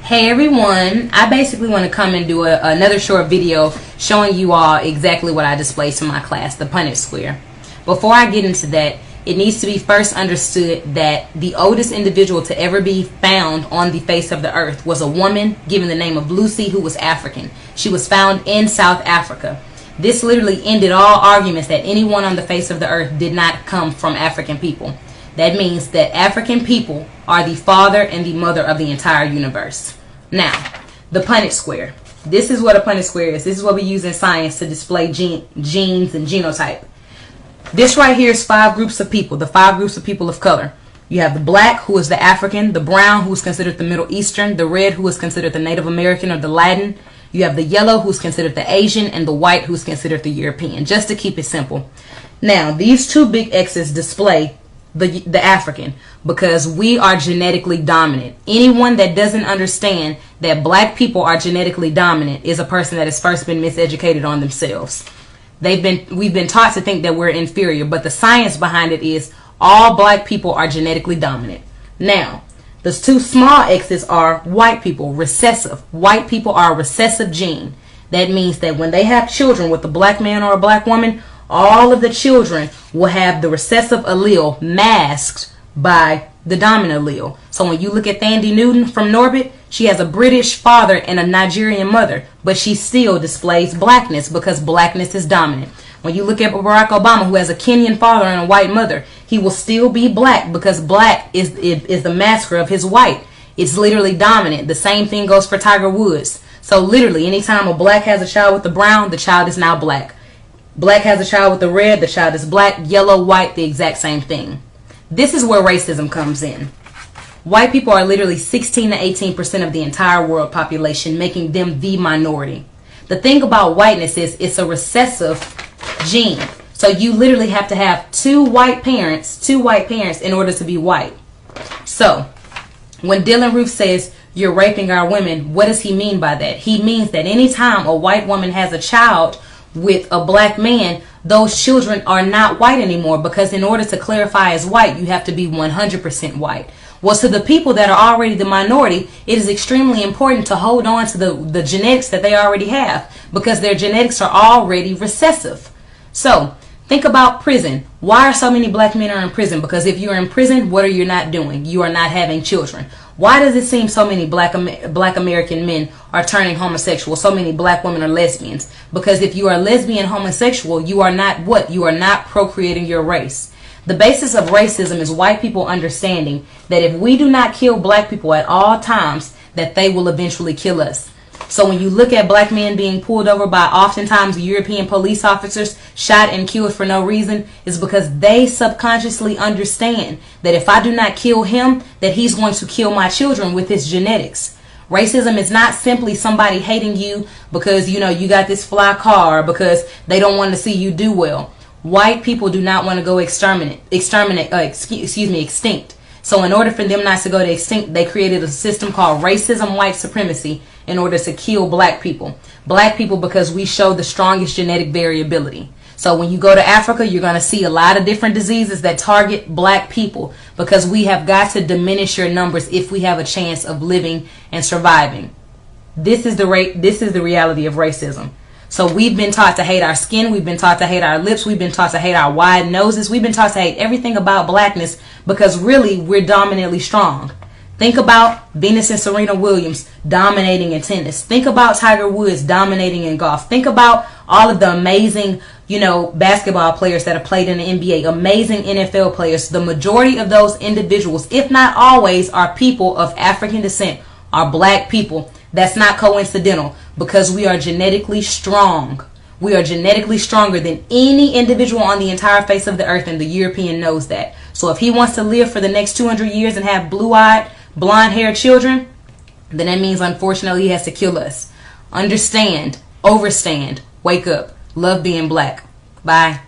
Hey everyone, I basically want to come and do another short video showing you all exactly what I displayed to my class, the Punnett square. Before I get into that, it needs to be first understood that the oldest individual to ever be found on the face of the earth was a woman given the name of Lucy, who was African. She was found in South Africa. This literally ended all arguments that anyone on the face of the earth did not come from African people. That means that African people are the father and the mother of the entire universe. Now, the Punnett square. This is what a Punnett square is. This is what we use in science to display genes and genotype. This right here is 5 groups of people, the 5 groups of people of color. You have the black, who is the African, the brown, who is considered the Middle Eastern, the red, who is considered the Native American or the Latin. You have the yellow, who's considered the Asian, and the white, who's considered the European, just to keep it simple. Now, these 2 big X's display the African, because we are genetically dominant. Anyone that doesn't understand that black people are genetically dominant is a person that has first been miseducated on themselves. We've been taught to think that we're inferior, but the science behind it is all black people are genetically dominant. Now, the 2 small X's are white people, recessive. White people are a recessive gene. That means that when they have children with a black man or a black woman, all of the children will have the recessive allele masked by the dominant allele. So when you look at Thandie Newton from Norbit, she has a British father and a Nigerian mother, but she still displays blackness because blackness is dominant. When you look at Barack Obama, who has a Kenyan father and a white mother, he will still be black because black is the masker of his white. It's literally dominant. The same thing goes for Tiger Woods. So literally, anytime a black has a child with the brown, the child is now black. Black has a child with the red, the child is black. Yellow, white, the exact same thing. This is where racism comes in. White people are literally 16 to 18% of the entire world population, making them the minority. The thing about whiteness is it's a recessive gene. So you literally have to have two white parents in order to be white. So when Dylann Roof says you're raping our women, what does he mean by that? He means that anytime a white woman has a child with a black man, those children are not white anymore, because in order to clarify as white, you have to be 100% white. Well, to the people that are already the minority, it is extremely important to hold on to the genetics that they already have, because their genetics are already recessive. So think about prison. Why are so many black men are in prison? Because if you're in prison, what are you not doing? You are not having children. Why does it seem so many black American men are turning homosexual? So many black women are lesbians. Because if you are lesbian homosexual, you are not what? You are not procreating your race. The basis of racism is white people understanding that if we do not kill black people at all times, that they will eventually kill us. So when you look at black men being pulled over by oftentimes European police officers, shot and killed for no reason, is because they subconsciously understand that if I do not kill him, that he's going to kill my children with his genetics. Racism is not simply somebody hating you because, you know, you got this fly car, because they don't want to see you do well. White people do not want to go extinct. So in order for them not to go to extinct, they created a system called racism, white supremacy, in order to kill black people. Black people because we show the strongest genetic variability. So when you go to Africa, you're going to see a lot of different diseases that target black people, because we have got to diminish your numbers if we have a chance of living and surviving. This is the reality of racism. So we've been taught to hate our skin, we've been taught to hate our lips, we've been taught to hate our wide noses, we've been taught to hate everything about blackness, because really we're dominantly strong. Think about Venus and Serena Williams dominating in tennis. Think about Tiger Woods dominating in golf. Think about all of the amazing, basketball players that have played in the NBA, amazing NFL players. The majority of those individuals, if not always, are people of African descent, are black people. That's not coincidental, because we are genetically strong. We are genetically stronger than any individual on the entire face of the earth, and the European knows that. So if he wants to live for the next 200 years and have blue-eyed, blonde-haired children, then that means unfortunately he has to kill us. Understand, overstand, wake up, love being black. Bye.